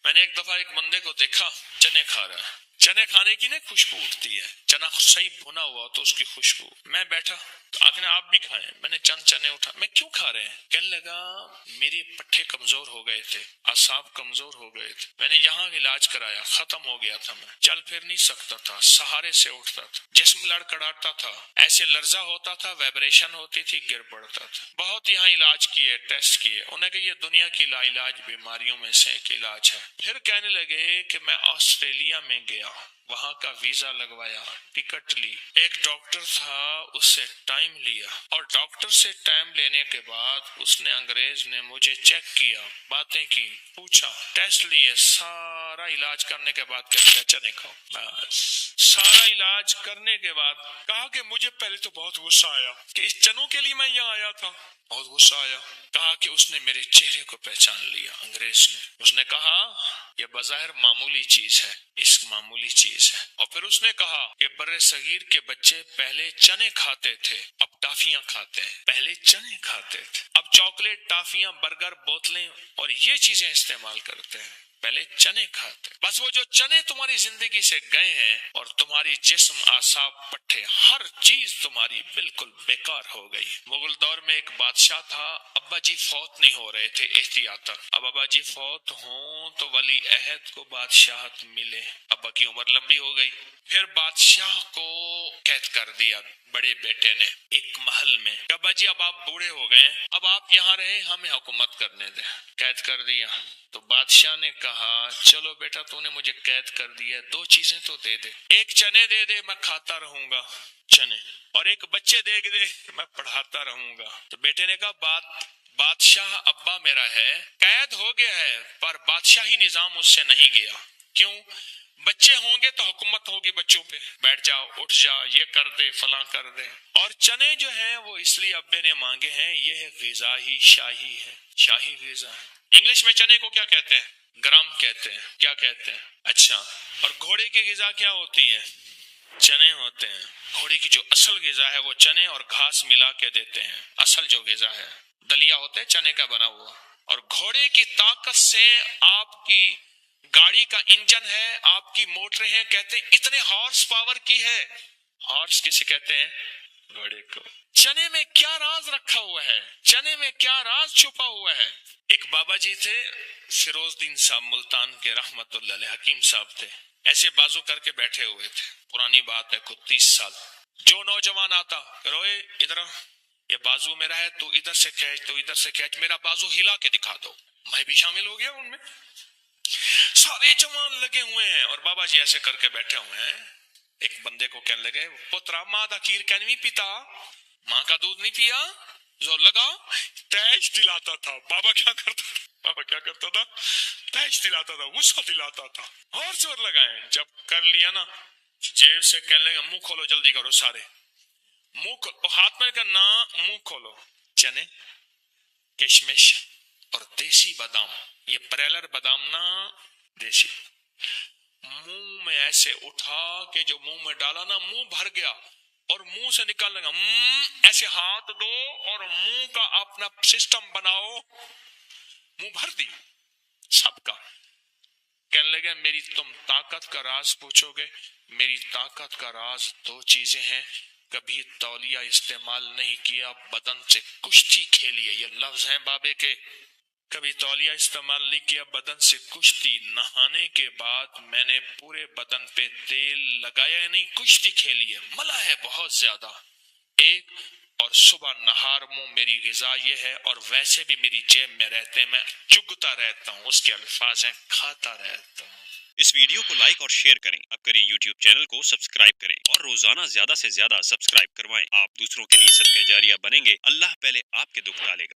میں نے ایک دفعہ ایک بندے کو دیکھا چنے کھا رہا ہے. چنے کھانے کی نا خوشبو اٹھتی ہے, چنا صحیح بھنا ہوا تو اس کی خوشبو. میں بیٹھا تو آخر آپ بھی کھائیں. میں نے چند چنے اٹھا. میں کیوں کھا رہے ہیں؟ کہنے لگا میری پٹھے کمزور ہو گئے تھے, اعصاب کمزور ہو گئے تھے, میں نے یہاں علاج کرایا, ختم ہو گیا تھا, میں چل پھر نہیں سکتا تھا, سہارے سے اٹھتا تھا, جسم لڑکڑاتا تھا, ایسے لرزہ ہوتا تھا, وائبریشن ہوتی تھی, گر پڑتا تھا. بہت یہاں علاج کیے, ٹیسٹ کیے, انہیں کہ یہ دنیا کی لا علاج بیماریوں میں سے ایک علاج ہے. پھر کہنے لگے کہ میں آسٹریلیا میں گیا, وہاں کا ویزا لگوایا, ٹکٹ لی, ایک ڈاکٹر تھا اس سے ٹائم لیا, اور ڈاکٹر سے ٹائم لینے کے بعد اس نے انگریز نے مجھے چیک کیا, باتیں کی, پوچھا, ٹیسٹ لیے, سارا علاج کرنے کے بعد کہنے لگا چنے کھاؤ. بس سارا علاج کرنے کے بعد کہا کہ مجھے پہلے تو بہت غصہ آیا کہ اس چنوں کے لیے میں یہاں آیا تھا, بہت غصہ آیا. کہا کہ اس نے میرے چہرے کو پہچان لیا, انگریز نے. اس نے کہا یہ بظاہر معمولی چیز ہے, اس معمولی چیز ہے. اور پھر اس نے کہا کہ بر صغیر کے بچے پہلے چنے کھاتے تھے, اب ٹافیاں کھاتے ہیں, پہلے چنے کھاتے تھے, اب چاکلیٹ, ٹافیاں, برگر, بوتلیں اور یہ چیزیں استعمال کرتے ہیں, پہلے چنے کھاتے. بس وہ جو چنے تمہاری زندگی سے گئے ہیں اور تمہاری جسم, اعصاب, پٹھے, ہر چیز تمہاری بالکل بیکار ہو گئی. مغل دور میں ایک بادشاہ تھا, ابا جی فوت نہیں ہو رہے تھے احتیاطاً. اب ابا جی فوت ہوں تو ولی عہد کو بادشاہت ملے. ابا کی عمر لمبی ہو گئی. پھر بادشاہ کو قید کر دیا بڑے بیٹے نے ایک محل میں. ابا جی اب آپ بوڑھے ہو گئے, اب آپ یہاں رہیں, ہمیں حکومت کرنے دیں. قید کر دیا. تو بادشاہ نے کہا چلو بیٹا تو نے مجھے قید کر دیا, دو چیزیں تو دے دے, ایک چنے دے دے میں کھاتا رہوں گا چنے, اور ایک بچے دے دے میں پڑھاتا رہوں گا. تو بیٹے نے کہا بادشاہ ابا میرا ہے, قید ہو گیا ہے پر بادشاہی نظام اس سے نہیں گیا. کیوں؟ بچے ہوں گے تو حکومت ہوگی بچوں پہ, بیٹھ جاؤ, اٹھ جا, یہ کر دے, فلاں کر دے. اور چنے جو ہیں وہ اس لیے ابے نے مانگے ہیں, یہ غذا ہی شاہی ہے, شاہی غذا ہے. انگلش میں چنے کو کیا کہتے ہیں؟ گرام کہتے ہیں. کیا کہتے ہیں؟ اچھا. اور گھوڑے کی غذا کیا ہوتی ہے؟ چنے ہوتے ہیں. گھوڑے کی جو اصل غذا ہے وہ چنے اور گھاس ملا کے دیتے ہیں, اصل جو غذا ہے. دلیا ہوتا ہے چنے کا بنا ہوا. اور گھوڑے کی طاقت سے آپ کی گاڑی کا انجن ہے, آپ کی موٹریں ہیں, کہتے ہیں اتنے ہارس پاور کی ہے. ہارس کسے کہتے ہیں؟ گھوڑے کو. چنے میں کیا راز رکھا ہوا ہے, چنے میں کیا راز چھپا ہوا ہے. ایک بابا جی تھے فیروز الدین صاحب ملتان کے, رحمت اللہ علیہ, حکیم صاحب تھے. ایسے بازو کر کے بیٹھے ہوئے تھے, پرانی بات ہے, کچھ 30 سال. جو نوجوان آتا, روئے ادھر, یہ بازو میرا ہے, تو ادھر سے کھینچ, تو ادھر سے کھینچ, میرا بازو ہلا کے دکھا دو. میں بھی شامل ہو گیا ان میں. سارے جوان لگے ہوئے ہیں اور بابا جی ایسے کر کے بیٹھے ہوئے ہیں. ایک بندے کو کہنے لگے پترا ماں دا کھیر کہیں نہیں پیتا, ماں کا دودھ نہیں پیا, زور لگا. تیش دلاتا تھا. بابا کیا کرتا تھا؟ بابا کیا کرتا تھا؟ تیش دلاتا تھا, غصہ دلاتا تھا, اور زور لگائے. جب کر لیا نا, جیب سے کہنے لگے منہ کھولو, جلدی کرو سارے, منہ کھولو. ہاتھ میں کرنا, منہ کھولو. چنے, کشمش اور دیسی بادام, یہ بریلر بادام نا, دیسی. منہ میں ایسے اٹھا کہ جو منہ میں ڈالا نا منہ بھر گیا, اور منہ سے نکال لگا, ایسے ہاتھ دو اور منہ کا اپنا سسٹم بناؤ, منہ بھر دی سب کا. کہنے لگے میری تم طاقت کا راز پوچھو گے, میری طاقت کا راز دو چیزیں ہیں. کبھی تولیہ استعمال نہیں کیا, بدن سے کشتی کھیلی ہے, یہ لفظ ہیں بابے کے. کبھی تولیہ استعمال نہیں کیا, بدن سے کشتی. نہانے کے بعد میں نے پورے بدن پہ تیل لگایا نہیں, کشتی کھیلی ہے, ملا ہے بہت زیادہ. ایک, اور صبح نہار منہ میری غذا یہ ہے, اور ویسے بھی میری جیب میں رہتے ہیں, میں چگتا رہتا ہوں, اس کے الفاظ ہیں کھاتا رہتا ہوں. اس ویڈیو کو لائک اور شیئر کریں. اب کریں یوٹیوب چینل کو سبسکرائب کریں اور روزانہ زیادہ سے زیادہ سبسکرائب کروائیں. آپ دوسروں کے لیے صدقہ جاریہ بنیں گے, اللہ پہلے آپ کے دکھ ٹالے گا.